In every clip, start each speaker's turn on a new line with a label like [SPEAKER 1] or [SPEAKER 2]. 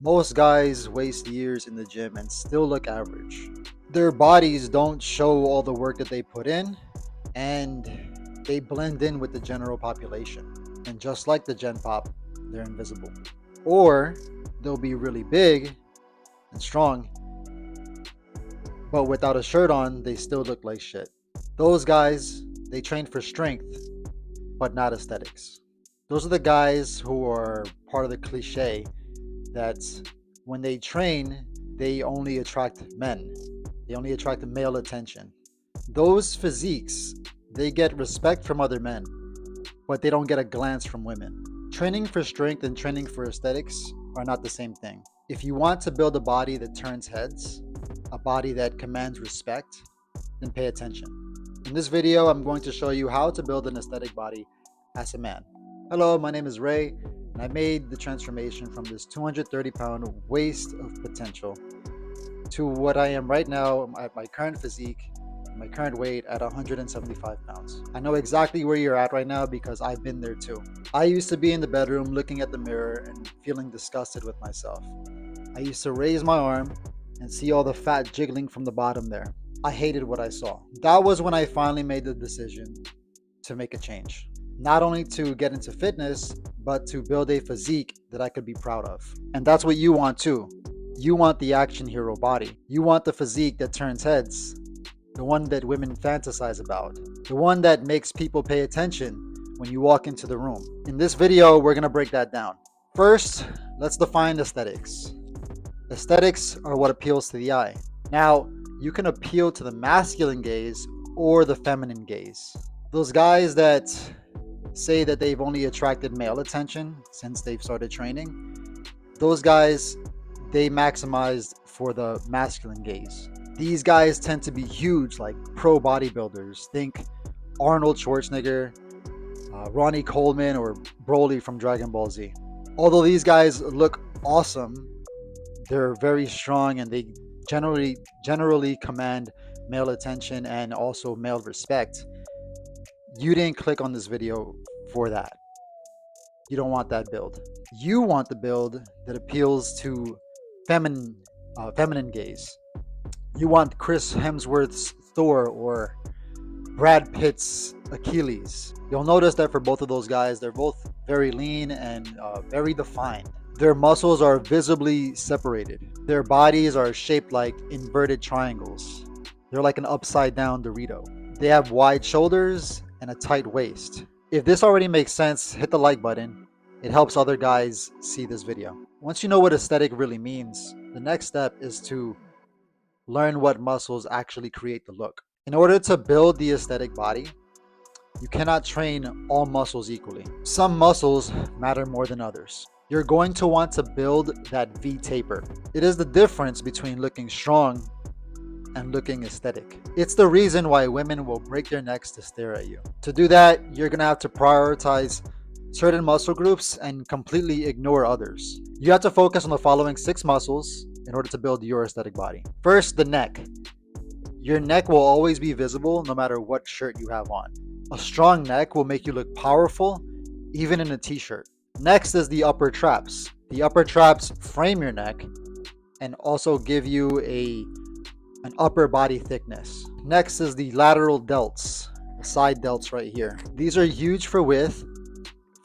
[SPEAKER 1] Most guys waste years in the gym and still look average. Their bodies don't show all the work that they put in, and they blend in with the general population. And just like the Gen Pop, they're invisible. Or they'll be really big and strong, but without a shirt on, they still look like shit. Those guys, they train for strength, but not aesthetics. Those are the guys who are part of the cliche that when they train, they only attract men. They only attract male attention. Those physiques, they get respect from other men, but they don't get a glance from women. Training for strength and training for aesthetics are not the same thing. If you want to build a body that turns heads, a body that commands respect, then pay attention. In this video, I'm going to show you how to build an aesthetic body as a man. Hello, my name is Ray, and I made the transformation from this 230-pound waste of potential to what I am right now at my current physique, my current weight at 175 pounds. I know exactly where you're at right now because I've been there too. I used to be in the bedroom looking at the mirror and feeling disgusted with myself. I used to raise my arm and see all the fat jiggling from the bottom there. I hated what I saw. That was when I finally made the decision to make a change. Not only to get into fitness, but to build a physique that I could be proud of. And that's what you want too. You want the action hero body. You want the physique that turns heads, the one that women fantasize about, the one that makes people pay attention when you walk into the room. In this video, we're gonna break that down. First, let's define aesthetics. Aesthetics are what appeals to the eye. Now, you can appeal to the masculine gaze or the feminine gaze. Those guys that say that they've only attracted male attention since they've started training, those guys, they maximized for the masculine gaze. These guys tend to be huge, like pro bodybuilders. Think Arnold Schwarzenegger, Ronnie Coleman, or Broly from Dragon Ball Z. Although these guys look awesome, they're very strong and they generally command male attention and also male respect. You didn't click on this video for that. You don't want that build. You want the build that appeals to feminine gaze. You want Chris Hemsworth's Thor or Brad Pitt's Achilles. You'll notice that for both of those guys, they're both very lean and very defined. Their muscles are visibly separated. Their bodies are shaped like inverted triangles. They're like an upside down Dorito. They have wide shoulders and a tight waist. If this already makes sense, hit the like button. It helps other guys see this video. Once you know what aesthetic really means, the next step is to learn what muscles actually create the look. In order to build the aesthetic body, you cannot train all muscles equally. Some muscles matter more than others. You're going to want to build that V taper. It is the difference between looking strong and looking aesthetic. It's the reason why women will break their necks to stare at you. To do that, you're gonna have to prioritize certain muscle groups and completely ignore others. You have to focus on the following 6 muscles in order to build your aesthetic body. First, the neck. Your neck will always be visible no matter what shirt you have on. A strong neck will make you look powerful even in a t-shirt. Next is the upper traps. The upper traps frame your neck and also give you an upper body thickness. Next is the lateral delts, the side delts right here. These are huge for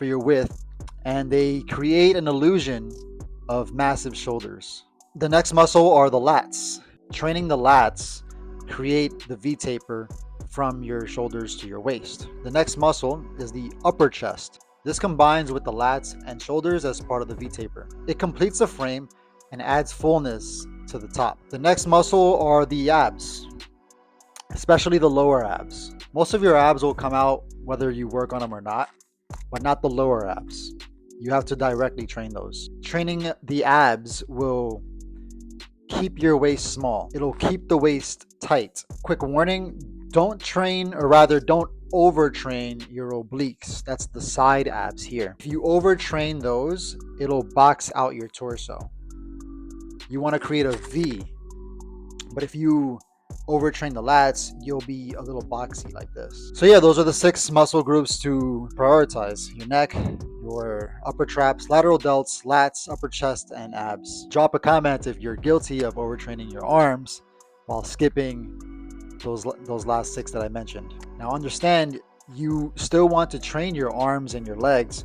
[SPEAKER 1] your width, and they create an illusion of massive shoulders. The next muscle are the lats. Training the lats create the V taper from your shoulders to your waist. The next muscle is the upper chest. This combines with the lats and shoulders as part of the V taper. It completes the frame and adds fullness to the top. The next muscle are the abs, especially the lower abs. Most of your abs will come out whether you work on them or not, but not the lower abs. You have to directly train those. Training the abs will keep your waist small. It'll keep the waist tight. Quick warning, don't overtrain your obliques. That's the side abs here. If you overtrain those, it'll box out your torso. You want to create a V, but if you overtrain the lats, you'll be a little boxy like this. So yeah, those are the 6 muscle groups to prioritize: your neck, your upper traps, lateral delts, lats, upper chest, and abs. Drop a comment if you're guilty of overtraining your arms while skipping those last 6 that I mentioned. Now understand, you still want to train your arms and your legs,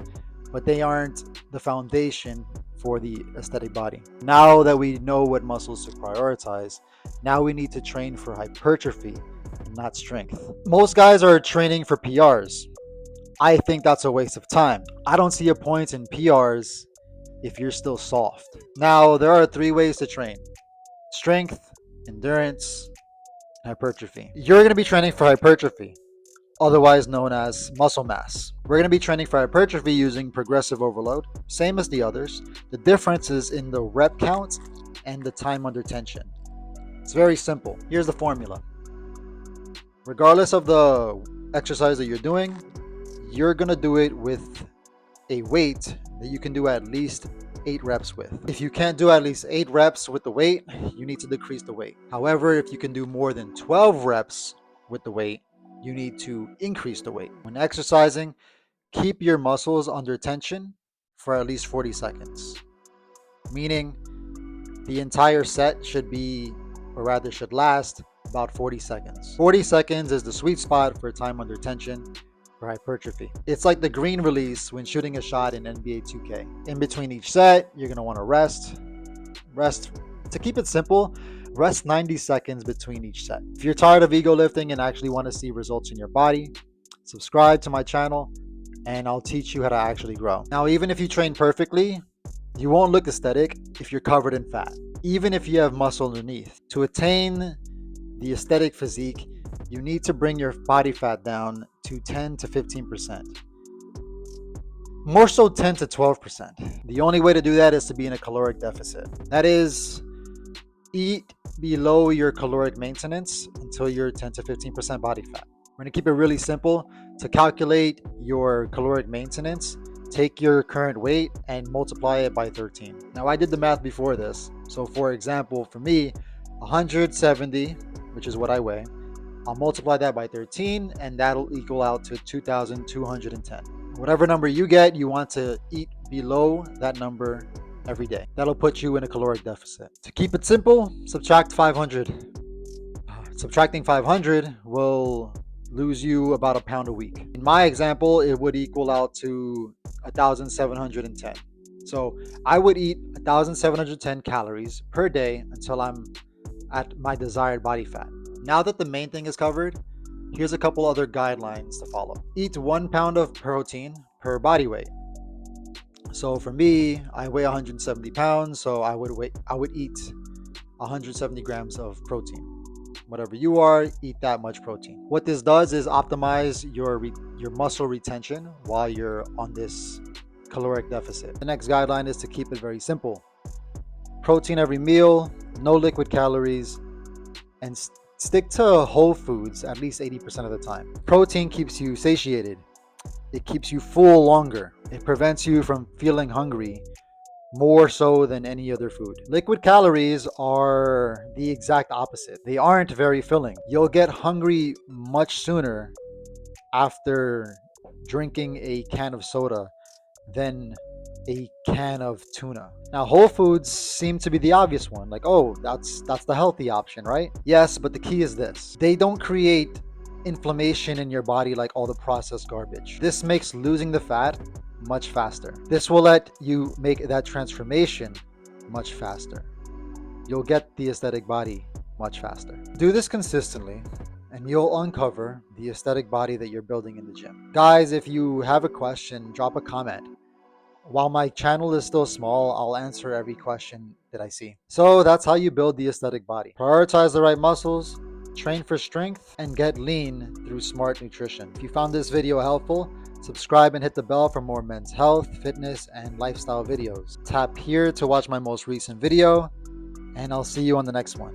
[SPEAKER 1] but they aren't the foundation for the aesthetic body. Now that we know what muscles to prioritize, now we need to train for hypertrophy and not strength. Most guys are training for PRs. I think that's a waste of time. I don't see a point in PRs if you're still soft. Now, there are 3 ways to train: strength, endurance, and hypertrophy. You're going to be training for hypertrophy, otherwise known as muscle mass. We're going to be training for hypertrophy using progressive overload, same as the others. The difference is in the rep count and the time under tension. It's very simple. Here's the formula. Regardless of the exercise that you're doing, you're going to do it with a weight that you can do at least 8 reps with. If you can't do at least 8 reps with the weight, you need to decrease the weight. However, if you can do more than 12 reps with the weight, you need to increase the weight. When exercising, keep your muscles under tension for at least 40 seconds, meaning the entire set should last about 40 seconds. 40 seconds is the sweet spot for time under tension for hypertrophy. It's like the green release when shooting a shot in NBA 2K. In between each set, you're going to want to rest. To keep it simple, rest 90 seconds between each set. If you're tired of ego lifting and actually want to see results in your body, subscribe to my channel and I'll teach you how to actually grow. Now, even if you train perfectly, you won't look aesthetic if you're covered in fat, even if you have muscle underneath. To attain the aesthetic physique, you need to bring your body fat down to 10 to 15%. More so 10 to 12%. The only way to do that is to be in a caloric deficit. That is, eat below your caloric maintenance until you're 10 to 15% body fat. We're going to keep it really simple. To calculate your caloric maintenance, take your current weight and multiply it by 13. Now, I did the math before this. So for example, for me, 170, which is what I weigh, I'll multiply that by 13 and that'll equal out to 2,210. Whatever number you get, you want to eat below that number every day. That'll put you in a caloric deficit. To keep it simple, subtract 500. Subtracting 500 will lose you about a pound a week. In my example, it would equal out to 1,710. So I would eat 1,710 calories per day until I'm at my desired body fat. Now that the main thing is covered, here's a couple other guidelines to follow. Eat 1 pound of protein per body weight. So for me, I weigh 170 pounds, so I would eat 170 grams of protein. Whatever you are, eat that much protein. What this does is optimize your muscle retention while you're on this caloric deficit. The next guideline is to keep it very simple. Protein every meal, no liquid calories, and stick to whole foods at least 80% of the time. Protein keeps you satiated. It keeps you full longer. It prevents you from feeling hungry more so than any other food. Liquid calories are the exact opposite. They aren't very filling. You'll get hungry much sooner after drinking a can of soda than a can of tuna. Now, whole foods seem to be the obvious one. Like, oh, that's the healthy option, right? Yes, but the key is this. They don't create inflammation in your body like all the processed garbage. This makes losing the fat much faster. This will let you make that transformation much faster. You'll get the aesthetic body much faster. Do this consistently and you'll uncover the aesthetic body that you're building in the gym. Guys, if you have a question, drop a comment. While my channel is still small, I'll answer every question that I see. So that's how you build the aesthetic body. Prioritize the right muscles, train for strength, and get lean through smart nutrition. If you found this video helpful, subscribe and hit the bell for more men's health, fitness, and lifestyle videos. Tap here to watch my most recent video, and I'll see you on the next one.